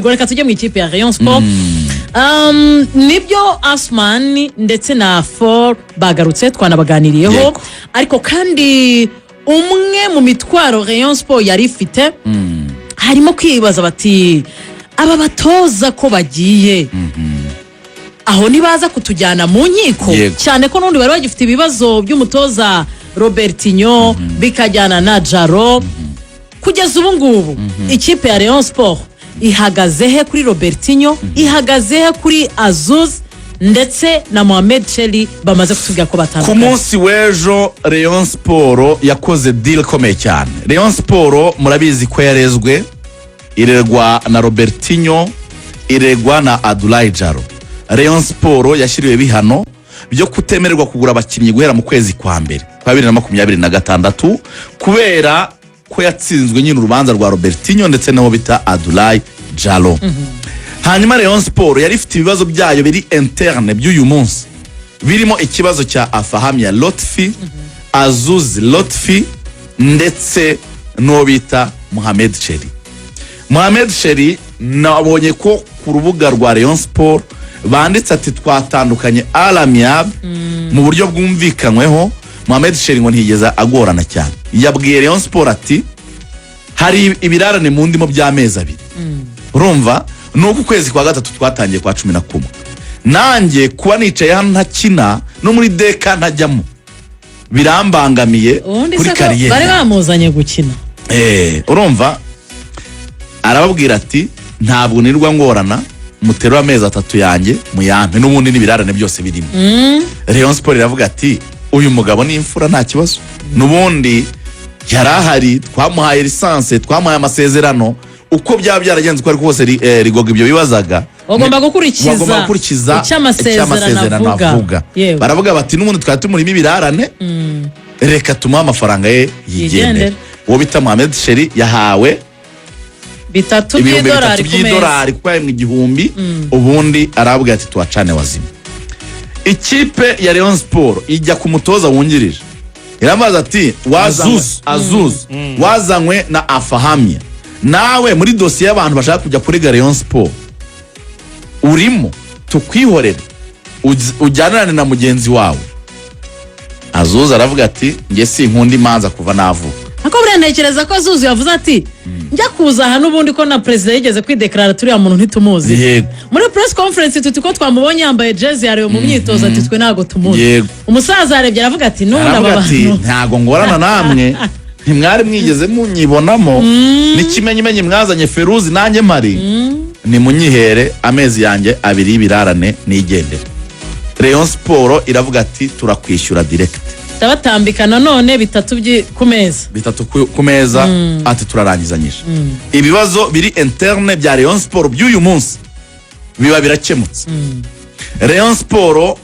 Reka tujye mu ikipe ya Rayon Sport. Nibyo Asman ndetse na For bagarutse twanabaganiriyeho, ariko kandi umwe mu mitwaro Rayon Sport yari ifite harimo kwibaza bati aba batoza ko bagiye aho nibaza kutujyana mu nkiko cyane ko nundi bari bagifite ibibazo by'umutoza Robertinho bikajyana na Jaro. Kugeza ubu ngubu ikipe ya Rayon Sport ihagaze he kuri Robertinho, ihagaze he kuri Azuz ndetse na Mohamed Cheli bamaze kutubwira ko batandukanye. Ku munsi w'ejo Rayon Sport yakoze deal komeye cyane. Rayon Sport murabizi ko yarezwe, irerwa na Robertinho, irerwa na Abdoulaye Jaro. Rayon Sport yashyiriwe bihano byo kutemererwa kugura abakinnyi guhera mu kwezi kwa mbere kwa 2026 kubera ko yatsinzwe nyine urubanza rwa Robertinho ndetse n'abo bita Abdoulaye Jaro. Hanyuma Rayon Sport yari ifite ibibazo byayo biri interne by'uyu munsi, birimo ikibazo cya Afahamia Lotfi, Azuz Lotfi ndetse n'uwo bita Mohamed Cheli. Mohamed Cheli nabonye ko ku rubuga rwa Rayon Sport banditse ati twatandukanye alamiab mu buryo bwumvikanyweho. Mohamed Cheli ngo ntiyigeza agorana cyane, yabwiye Rayon Sport ati hari ibirarane mu ndimo by'amezi abiri. Urumva nuko kwezi kwa gatatu twatangiye kwa 11 nanjye kuba nicaye hano ntakina no muri deka ntajyamo birambangamiye kuri kariyeri. Bari bamuzanye gukina. Urumva arababwira ati ntabwo nirwa ngorana mutero amezi 3 yanjye muyampe n'ubundi n'ibirarane byose birimo. Rayon Sport iravuga ati uyu mugabo ni imfura nta kibazo, n'ubundi yarahari twamuhaye lisanse, twamuhaye amasezerano uko byaba byaragenze ko ari kose rigoga ibyo bibazaga bagomba gukurikiza icyamasezerano avuga. Baravuga bati n'ubundi twari tumurimo ibirarane, reka tumuha amafaranga ye yigendera. Uwo bita Mohamed Cheli yahawe $3 by'idolari kuko mu igihumbi, ubundi aravuga ati tuwacane wazima. Ikipe ya Rayon Sport ijya ku mutoza wungirije iramaza ati Azuz wazanywe na Afahamia, nawe muri dosiye y'abantu bashaka kujya kuri Rayon Sport urimo, tukwihorere ujyanane na mugenzi wawe. Azuz aravuga ati nge sinkunda imanza kuva navuka. Ako burendekereza ko Azuz yavuze ati njya kuza hano ubundi ko na president yigeze kwideklara turi muntu ntitumuzi. Muri press conference tuti ko twamubonye yambaye jersey yare mu myitozo ati twe nago tumuzi. Umusaza arebye aravuga ati nunda babantu ntago ngorana namwe ntimwari mwigeze munyibonamo n'ikimenyimenyi mwazanye Feruzi nanjye mari ni munyihere amezi yanjye abiri birarane nigendera. Rayon Sport iravuga ati turakwishyura direct, tabatambikana none bitatu ku meza ati turarangizanyije. Ibibazo biri interne bya Rayon Sport by'uyu munsi biba birakemutse. Rayon Sport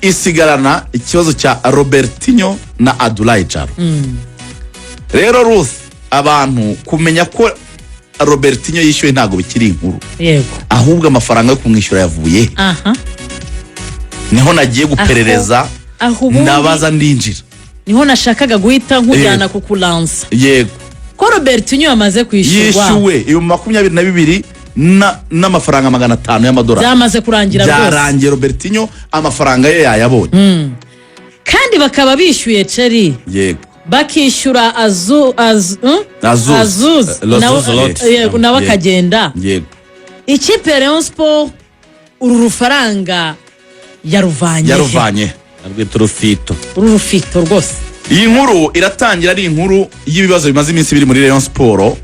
isigarana ikibazo cya Robertinho na Abdoulaye Jaro. Rero Ruth, abantu kumenya ko Robertinho yishyuye ntago bikiri inkuru, ahubwo amafaranga yo kumwishyura yavuye. Niho nagiye guperereza nabaza ndinjira, niho nashakaga guhita nkujyana kukulansa. Ko Robertinho yamaze kwishyurwa yishyuwe 22 n'amafaranga 500 y'amadolari byamaze kurangira rwose. Byarangiye Robertinho amafaranga ye yayabonye. Kandi bakaba bishyuye Cheli, bakishyura Azuz nawe akagenda. Ikipe ya Rayon Sport uru rufaranga yaruvanye arwita urufito rwose. Iyi nkuru iratangira ari inkuru y'ibibazo bimaze iminsi biri muri Rayon Sport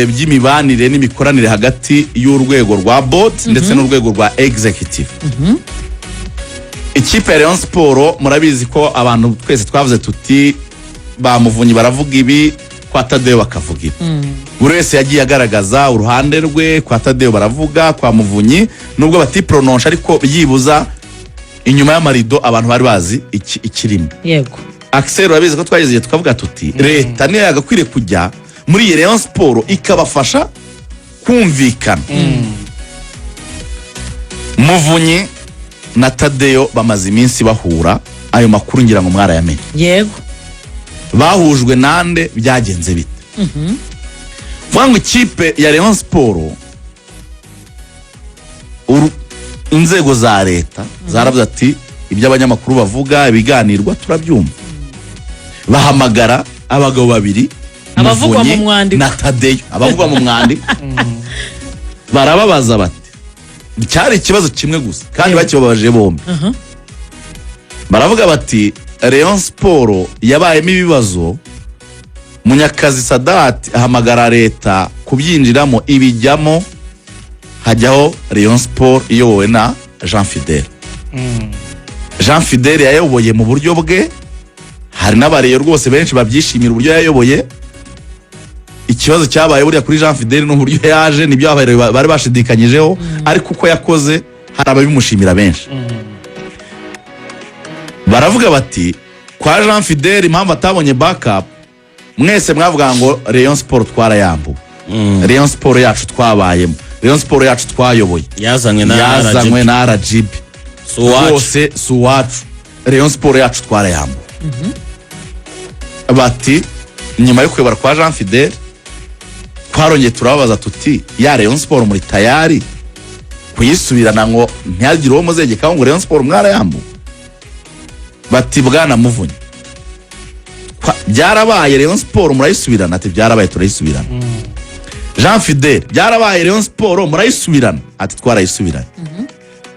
by'imibanire n'imikoranire hagati y'urwego rwa board ndetse n'urwego rwa executive. Ikipe ya Rayon Sport murabizi ko abantu twese twavuze tuti bamuvunyi baravuga ibi, kwa Tadeo bakavuga ibi. Buri wese yagiye agaragaza uruhande rwe, kwa Tadeo baravuga, kwa Muvunyi nubwo bati prononce ariko yibuza inyuma y'amarido abantu bari bazi ikirimo. Axel urabizi ko twageze tukavuga tuti leta niyo yagakwiriye kujya muri Rayon Sport ikabafasha kumvikana. Muvunyi na Tadeo bamaze iminsi bahura, ayo makuru ngira ngo mwarayamenye. Bahujwe nande byagenze bite? ngo ikipe ya Rayon Sport inzego za leta zaravuze ati ibyo abanyamakuru bavuga ibiganirwa turabyumva. Bahamagara abagabo babiri, abavugwa mu mwandiko na Tadeyo, abavugwa mu mwandiko. Barababaza bati cyari ikibazo kimwe gusa kandi bakibabaje bombi. Baravuga bati Rayon Sport yabayemo ibibazo, Munyakazi Sadat ahamagara leta kubyinjiramo, ibijyamo hajyaho Rayon Sport iyobowe na Jean Fidel. Jean Fidel yayoboye mu buryo bwe, hari n'abareyo rwose benshi babyishimira uburyo yayoboye. Ikibazo cyabaye buriya kuri Jean Fidel n'uburyo yaje nibyo abareyo bari bashidikanyijeho, ariko uko yakoze hari ababimushimira benshi. Baravuga bati kwa Jean Fidel impamvu atabonye backup, mwese mwavuga ngo Rayon Sport twarayambuwe, Rayon Sport yacu twabayemo, Rayon Sport yacu twayoboye, yazanywe na RGB, rwose suwacu, Rayon Sport yacu twarayambuwe. Bati nyuma yo kuyobora kwa Jean Fidel twarongeye turababaza tuti ya Rayon Sport muri tayari kuyisubirana ngo ntihagire uwo muzegekaho ngo Rayon Sport mwarayambuwe? Bati Bwana Muvunyi byarabaye Rayon Sport murayisubirana? Ati byarabaye turayisubirana. Jean Fidel byarabaye Rayon Sport murayisubirana? Ati twarayisubiranye.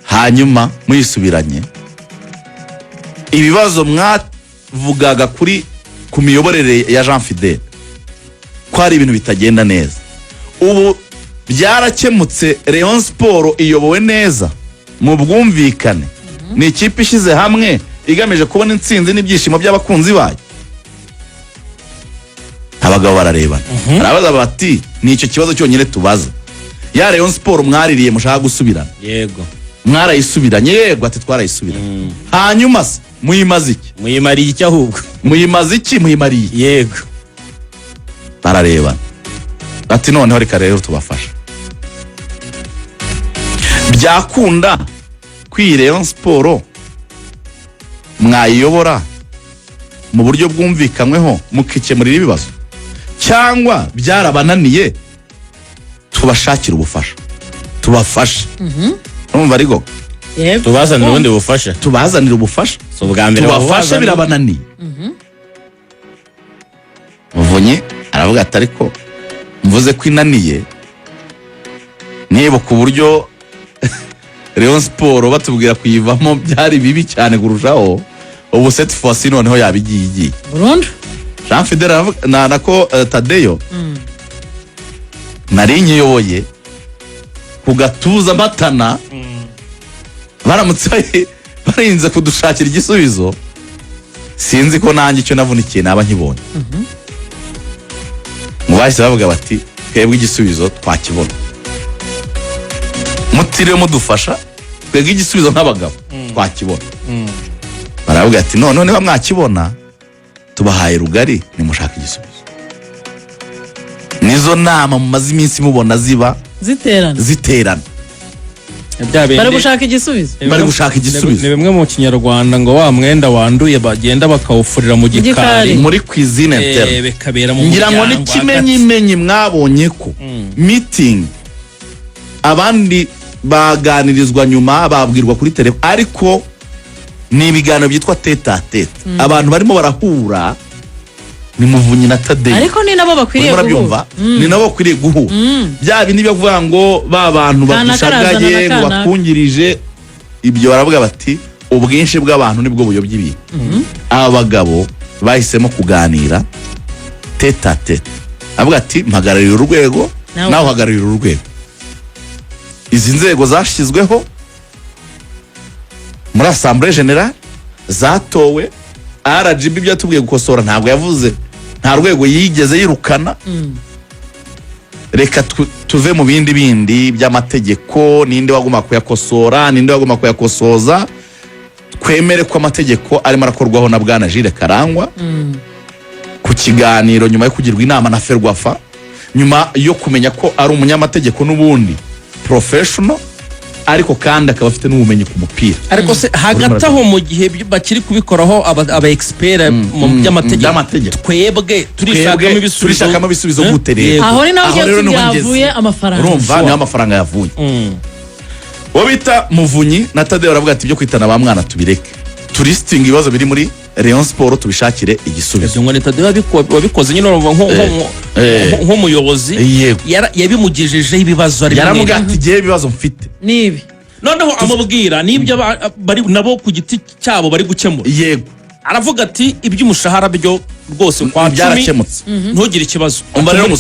Hanyuma muyisubiranye ibibazo mwavugaga ku miyoborere ya Jean Fidel ko hari ibintu bitagenda neza, ubu byarakemutse, Rayon Sport iyobowe neza mu bwumvikane, ni ikipe ishize hamwe igamije kubona intsinzi n'ibyishimo by'abakunzi bayo. Abagabo bararebana, barabaza bati ni icyo kibazo cyonyine tubaza, ya Rayon Sport mwaririye mushaka gusubirana? Yego. Mwarayisubiranye? Yego. Ati twarayisubiranye. Hanyuma se muyimaze iki? Muyimariye iki ahubwo? Muyimaze iki? Muyimariye? Yego. Bararebana bati noneho reka rero tubafasha, byakunda kwi Rayon Sport mwayiyobora mu buryo bwumvikanyweho mukikemurira ibibazo, cyangwa byarabananiye tubashakira ubufasha tubafashe. Urumva ariko tubazanira ubundi bufasha, tubazanira ubufasha, so bwa mbere tubafashe birabananiye. Muvunyi aravuga ati ariko mvuze ko inaniye, nibuka uburyo Rayon Sport batubwira kuyivamo byari bibi cyane kurushaho, ubu cette fois ci noneho yabigiye burundu. Jean Fidel aravuga nako Tadeyo nari nyiyoboye ku gatuza matana, baramutse barinze kudushakira igisubizo, sinzi ko nanjye icyo navunikiye naba nkibonye. Mu bahise bavuga bati twebwe igisubizo twakibona, mutiriwe mudufasha, twebwe igisubizo nk'abagabo twakibona. Baravuga ati none niba mwakibona tubahaye rugari nimushaka igisubizo. Nizo nama mumaze iminsi mubona ziba ziterana. Bari gushaka igisubizo, bari gushaka igisubizo. Ni bimwe mu Kinyarwanda ngo wa mwenda wanduye bagenda bakawufurira mu gikari muri cuisine interne, bekabera mu ngira ngo ni kimenyimenyi mwabonye ko meeting abandi baganirizwa nyuma babwirwa kuri telefone, ariko ni ibiganiro byitwa tete a tete. Abantu barimo barahura ni Muvunyi na Tadeyo, ariko ni nabo bakwiriye guhura. Ni nabo bakwiriye guhura. Bya bindi byo kuvuga ngo ba bantu badushagaye ngo bakungirije ibyo, baravuga bati ubwinshi bw'abantu nibwo buyobya ibintu. Aba bagabo bahisemo kuganira tete a tete, avuga ati mpagararira urwego nawe uhagararira urwego. Izi nzego zashyizweho muri Assemblée Générale zatowe, RGB byatubwiye gukosora ntabwo yavuze, nta rwego yigeze yirukana. Reka tuve mu bindi by'amategeko, ninde wagomba kuyakosora, ninde wagomba kuyakosoza, twemere ko amategeko arimo arakorwaho na Bwana Jules Karangwa ku kiganiro nyuma yo kugirwa inama na Ferwafa, nyuma yo kumenya ko ari umunyamategeko n'ubundi professional, ariko kandi akaba afite n'ubumenyi ku mupira ariko se hagati aho mu gihe bakiri kubikoraho aba expert mu by'amategeko twebwe turishakamo ibisubizo gute rero aho ni naho yavuye amafaranga urumva niho amafaranga yavuye uwo bita Muvunyi na Tadeo baravuga ati ibyo kwitana ba mwana tubireke turistinga ibibazo biri muri Rayon Sport tubishakire igisubizo ngo Tadeo wabikoze nyine nk'umuyobozi yabimugejejeho ibibazo ari yaramubwira ati gihe ibibazo mfite nibi noneho amubwira n'ibyo bari nabo ku giti cyabo bari gukemura yego aravuga ati iby'umushahara byo rwose kwa byarakemutse ntugire ikibazo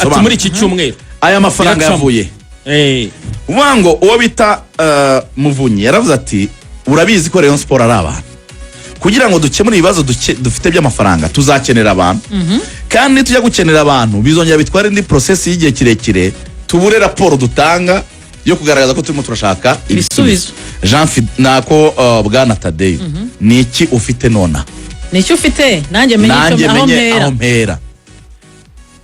ati muri iki cyumweru aya mafaranga yavuye ubango uwo bita Muvunyi yaravuze ati urabizi ko Rayon Sport ari abantu kugira ngo dukemure ibibazo dufite by'amafaranga tuzakenera abantu kandi tujya gukenera abantu bizongera bitwara indi process y'igihe kirekire tubure raporo dutanga yo kugaragaza ko turimo turashaka ibisubizo Jean nako bwana Tadeo ni iki ufite nona ni iki ufite nanjye menye aho mpera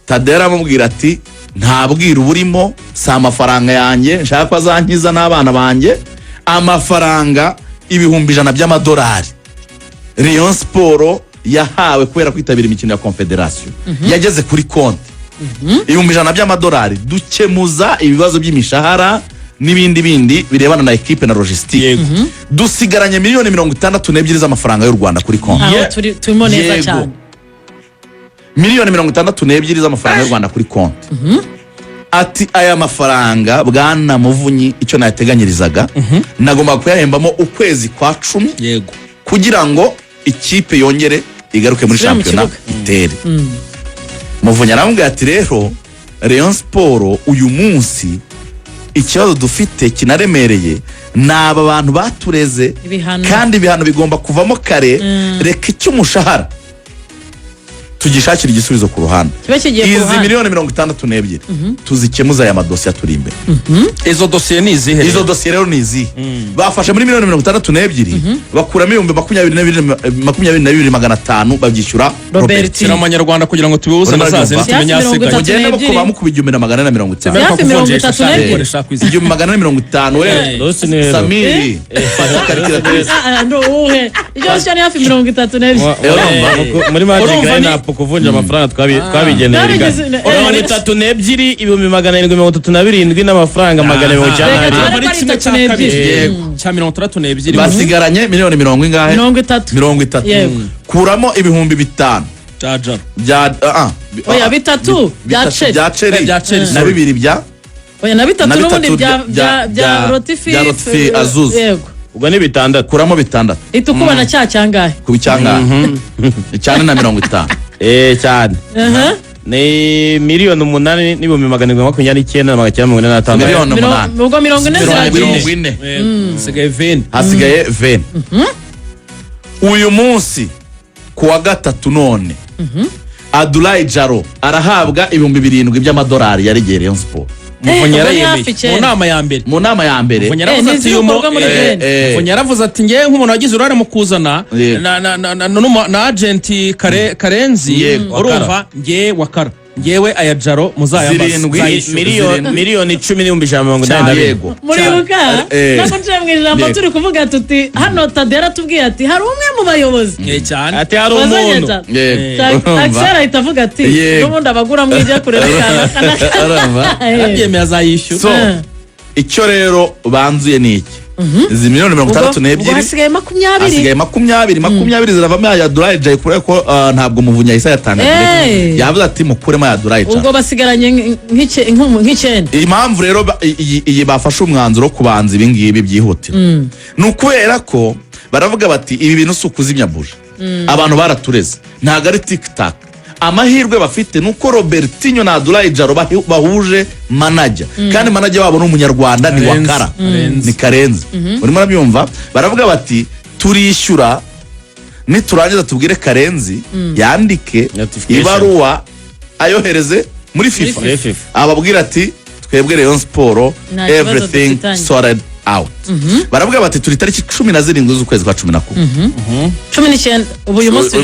Tadeo aramubwira ati nta bwira uburimo si amafaranga yanjye nshaka ko azankiza n'abana banjye amafaranga ibihumbi 100 by'amadolari Rayon Sport yahawe kubera kwitabira imikino ya Confederation yageze kuri konti ibihumbi 100 by'amadolari dukemuza ibibazo by'imishahara n'ibindi bindi birebana na equipe na logistique dusigaranye miliyoni 62 z'amafaranga y'u Rwanda kuri konti turimo neza cyane miliyoni 62 z'amafaranga y'u Rwanda kuri konti ati aya mafaranga bwana Muvunyi icyo nayateganyirizaga nagomba kuyahembamo ukwezi kwa 10 yego kugira ngo ikipe yongere igaruke muri shampiyona itere Muvunyi aramubwira ati rero Rayon Sport uyu munsi ikibazo dufite kinaremereye n'aba bantu batureze kandi ibihano bigomba kuvamo kare reka icy'umushahara tugishakira igisubizo ku ruhande izi miliyoni 62 tuzikemuza aya madosiye turi imbere izo dosiye ni izihe izo dosiye rero ni izihe bafashe muri miliyoni 62 bakuramo ibihumbi 22,500 babyishyura Robertino amanyarwanda kugira ngo tubibuze nazaze tumenyasiga mugende bakuba mu kubijyumira 450 hafi 32 igihumbi 450 Samiri fata calculatrice ndo uhe iyo cyane hafi 32 muri Magic Line kuvunja amafaranga twabigeneye Urabona 32 ibihumbi 737 n'amafaranga 400 cya 32 basigaranye miliyoni 30 kuramo ibihumbi 5 bya oya bitatu bya Chelsea na bibiri bya oya na bitatu n'ubundi bya Rotifi Azuz yego ubwo ni 6 kuramo 6 itukubana cyangahe ku cyangahe cyane na 50 cyane ni miliyoni 8 n'ibihumbi 429 miliyoni 8 ubwo 40 hasigaye 20 uyu munsi kuwa gatatu none Adulayi Jaro arahabwa ibihumbi 7 by'amadolari yaregeye Rayon Sport Muvunyi mu nama ya mbere Muvunyi yaravuze ati ngewe nk'umuntu wagize uruhare mu kuzana na agenti Karenzi urumva ngewe wakara ngewe aya Jaro miliyoni 10,180 yego muribuka nako nje mu ijambo turi kuvuga tuti hano Tadera tubwiye ati hari umwe mu bayobozi cyane ati hari umuntu Axel ahita avuga ati n'ubundi abagura mwijya kureba kana arabyemeye azayishyura icyo rero banzuye ni iki izi miliyoni 62 hasigaye 20 ziravamo ya Adulayi Jaro kubera ko ntabwo Muvunyi yahise yatanga yavuze ati mukuremo ya Adulayi Jaro ubwo basigaranye nk'icyenda impamvu rero iyi bafashe umwanzuro kubanza ibi ngibi byihutira ni ukubera ko baravuga bati ibi bintu si ukuzimya buji abantu baratureze ntabwo ari TikTok amahirwe bafite nuko Robertinho na Adulayi Jaro bahuje manager kandi manager wabo n'umunyarwanda ni Wakara ni Karenzi urimo nabyumva baravuga bati turishyura niturangiza tubwire Karenzi yandike ibaruwa ayohereze muri FIFA ababwira ati twebwe Rayon Sport everything sorted out baravuga bati turi tariki 17 z'ukwezi kwa 11 19 ubu uyu munsi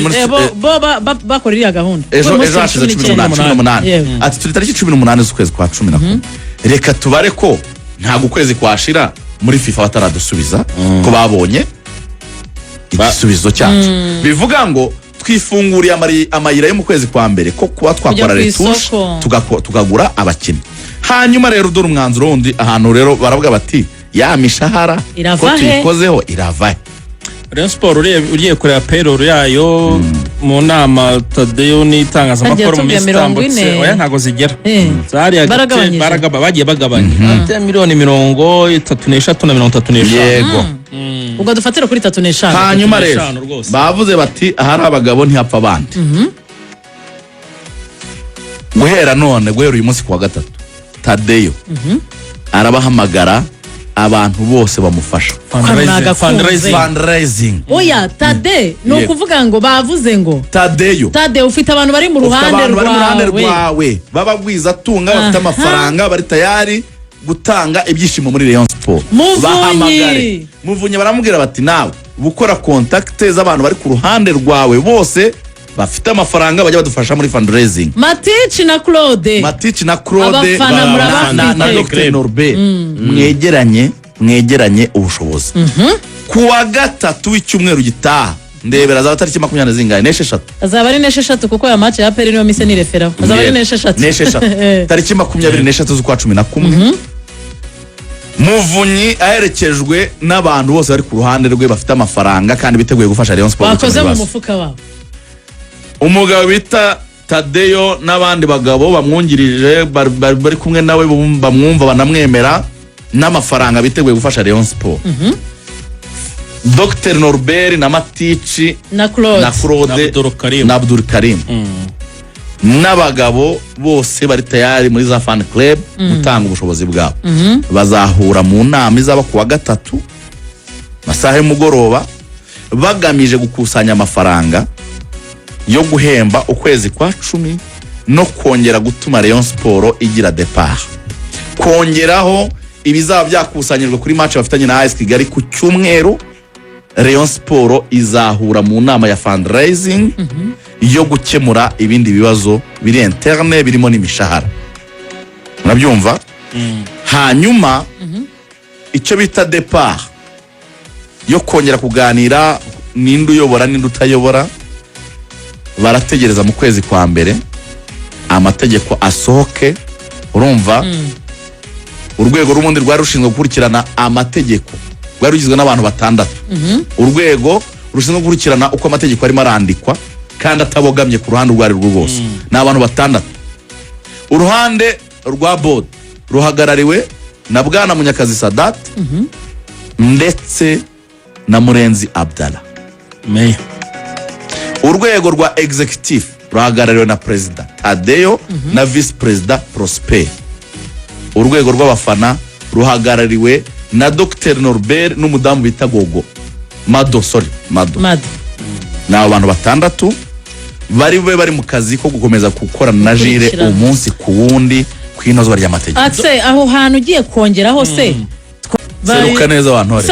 bo bakorera gahunda ejo hashize 18 ati turi tariki 18 z'ukwezi kwa 11 reka tubare ko ntabwo ukwezi kwashira muri FIFA bataradusubiza ko babonye igisubizo cyacu bivuga ngo twifunguriye amayira yo mu kwezi kwa mbere ko kuba twakora retushe tukagura abakinnyi hanyuma rero dore umwanzuro wundi ahantu rero baravuga bati ya mishahara ko tuyikozeho iravahe Rayon Sport ugiye kureba payroll yayo mu nama Tadeyo n'itangazamakuru mu mistambutse oya ntago zigera zari bagiye bagabanya miliyoni 33 na 35 yego ubwo dufatira kuri 35 hanyuma rero bavuze bati ahari abagabo ntihapfa abandi guhera uyu munsi kuwa gatatu Tadeyo arabahamagara abantu bose bamufasha fundraising oya Tade no kuvuga ngo bavuze ngo Tadeyo ufite abantu bari mu ruhande rwawe babagwiza tunga bafite amafaranga bari tayari gutanga ibyishimo muri Rayon Sport bahamagare muvunye baramubwira bati nawe bukora contact z'abantu bari ku ruhande rwawe bose bafite amafaranga bajya badufasha muri fundraising Matici na Claude na Dr Norbert mwegeranye ubushobozi kuwa gatatu w'icyumweru gitaha ndebera za tariki 20 zingahe n'esheshatu azaba ari n'esheshatu kuko ya match ya Peri niyo mise ni refera azaba ari n'esheshatu tariki 24 z'ukwa 11 Muvunyi aherekejwe n'abantu bose bari ku ruhande rwe bafite amafaranga kandi biteguye gufasha Rayon Sport bakoze mu mufuka wabo umugabo bita Tadeyo n'abandi bagabo bamwungirije bari kumwe nawe bamwumva banamwemera n'amafaranga biteguye gufasha Rayon Sport Dr Norbert na Matici na Claude na Abdul Karim n'abagabo bose bari tayari muri za fan club gutanga ubushobozi bwabo bazahura mu nama izaba kuwa gatatu masaha y'umugoroba bagamije gukusanya amafaranga yo guhemba ukwezi kwa 10 no kongera gutuma Rayon Sport igira départ kongeraho ibizaba byakusanyirwa kuri match bafitanye na AS Kigali ku cyumweru Rayon Sport izahura mu nama ya fundraising yo gukemura ibindi bibazo biri interne birimo n'imishahara murabyumva hanyuma icyo bita départ yo kongera kuganira n'indu uyobora n'indu utayobora barategereza mu kwezi kwa mbere amategeko asohoke urumva urwego rw'ubundi rwari rushinzwe gukurikirana amategeko rwari rugizwe n'abantu batandatu urwego rushinzwe gukurikirana uko amategeko arimo arandikwa kandi atabogamye ku ruhande rwari rwo rwose n'abantu batandatu uruhande rwa board ruhagarariwe na Bwana Munyakazi Sadat ndetse na Murenzi Abdallah Meya urwego rwa executive ruhagarariwe na President Tadeyo na Vice President Prosper urwego rw'abafana ruhagarariwe na Dr Norbert n'umudamu bita Gogo Mado n'abantu batandatu bari mu kazi ko gukomeza gukorana na Jire umunsi ku wundi kwinozwa ry'amategeko atse aho hantu ugiye kongeraho se seruka neza abantore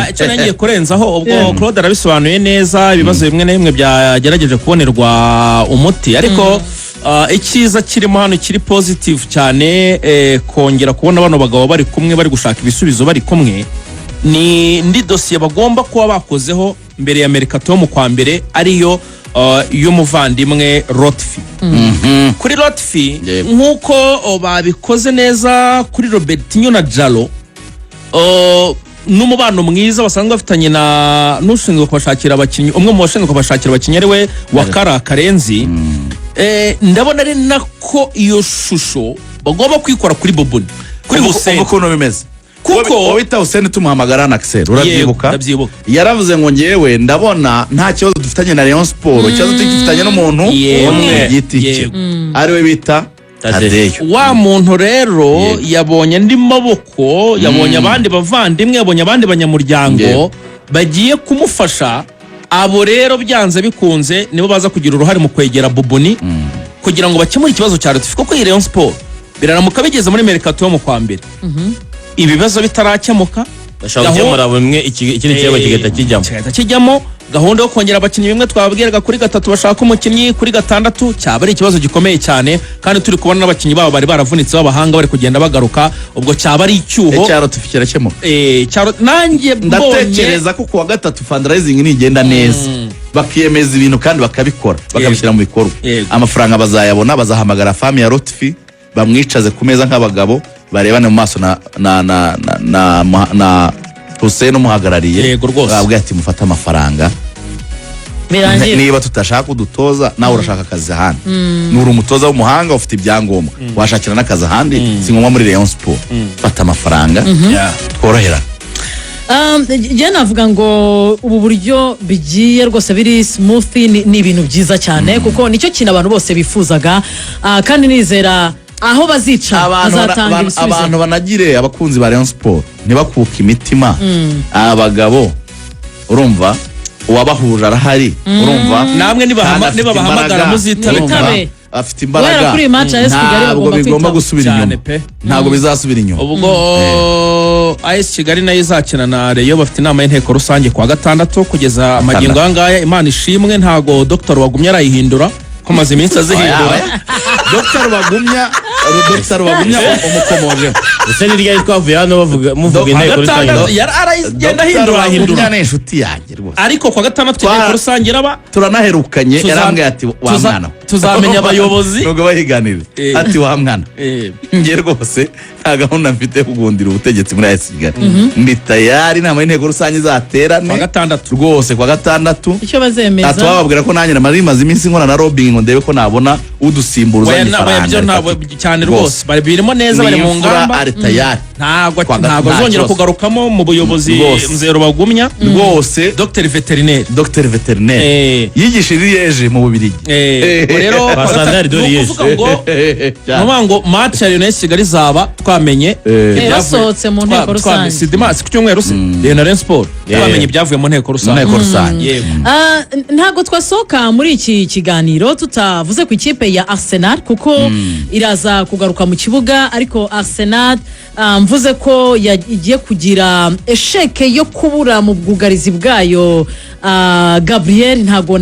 icyo nagiye kurenzaho ubwo Claude arabisobanuye neza ibibazo bimwe na bimwe byagerageje kubonerwa umuti ariko icyiza kirimo hano kiri positive cyane kongera kubona bano bagabo bari kumwe bari gushaka ibisubizo bari kumwe ni ndi dosiye bagomba kuba bakozeho mbere ya Mercato mu kwa mbere ariyo y'umuvandimwe Lotfi kuri Lotfi nkuko babikoze neza kuri Robertinho na Jalo n'umubano mwiza basanzwe bafitanye na n'ushinzwe kubashakira abakinnyi umwe mu bashinzwe kubashakira abakinnyi ari we Wakara Karenzi ndabona ari nako iyo shusho bagomba kwikora kuri Boboni kuri Hussein uko bimeze kuko wita Hussein tumuhamagara na Axel urabyibuka yaravuze ngo ngewe ndabona nta kibazo dufitanye na Rayon Sport ikibazo dufitanye n'umuntu umwe giti ari we bita Tadeyo wa muntu rero yabonye ndi maboko yabonye abandi bavandimwe yabonye abandi banyamuryango bagiye kumufasha abo rero byanze bikunze nibo baza kugira uruhare mu kwegera Boboni kugira ngo bakemure ikibazo cya Lotfi kuko iyi Rayon Sport biraramuka bigeze muri Mercato mu kwa mbere ibibazo bitarakemuka gahunda bimwe ikindi kirego kigahita kijyamo gahunda yo kongera abakinnyi bimwe twababwiraga kuri 3 bashaka umukinnyi kuri 6 cyaba ari ikibazo gikomeye cyane kandi turi kubona n'abakinnyi babo bari baravunitse b'abahanga bari kugenda bagaruka ubwo cyaba ari icyuho cyaro tufikira cyemuka cyaro nanjye ndatekereza ko kuwa 3 fundraising nigenda neza bakiyemeza ibintu kandi bakabikora bakabishyira mu bikorwa amafaranga bazayabona bazahamagara family ya Lotfi bamwicaze ku meza nk'abagabo barebane mu maso na Hussein umuhagarariye babwiye ati mufata amafaranga niba tutashaka kudutoza nawe urashaka akazi ahandi nuri umutoza w'umuhanga ufite ibyangombwa washakira n'akazi ahandi si ngombwa muri Rayon Sport fata amafaranga tworohera njye navuga ngo ubu buryo bigiye rwose biri smooth ni ibintu byiza cyane kuko nicyo kintu abantu bose bifuzaga kandi nizera aho bazica bazatanga ibisubizo abantu banagire abakunzi ba Rayon Sport ntibakuka imitima abagabo urumva uwabahuje arahari urumva namwe nibabahamagara muzitabe afite imbaraga ntabwo bigomba gusubira inyuma ntabwo bizasubira inyuma ubwo AS Kigali nayo izakina na Rayon bafite inama y'inteko rusange kwa 6 kugeza amagingo angaya Imana ishimwe ntago Dr Wagumya arayihindura ko maze iminsi azihindura Dr Wagumya umukomoje ese ni ryari twavuye hano muvuga inteko rusange yaragenda hindura n'inshuti yanjye rwose ariko kwa 6 inteko rusange raba turanaherukanye yarambwiye ati wa mwana tuzamenya abayobozi nubwo bahiganira ati wa mwana ngiye rwose nta gahunda mfite yo kugundira ubutegetsi muri AS Kigali ndi tayari inama y'inteko rusange izaterane kwa 6 rwose kwa 6 icyo bazemeza atwababwira ko nanjye namaze iminsi nkora na lobbying ngo ndebe ko nabona udusimburuza n'ifaranga cyane rwose bari birimo neza bari mu ngamba ari tayari ntabwo azongera kugarukamo mu buyobozi Nzero Bagumya rwose Dr Veterinaire yigisha Liège mu Bubiligi rero kuvuga ngo match ya Rayon Kigali zaba twamenye yasohotse mu nteko rusange Sidimas ku cyumweru se Rayon Sport twamenye ibyavuye mu nteko rusange ntago twasohoka muri iki kiganiro tutavuze ku ikipe ya Arsenal kuko iraza kugaruka mu kibuga ariko Arsenal mvuze ko yagiye kugira esheke yo kubura mu bwugarizi bwayo Gabriel ntago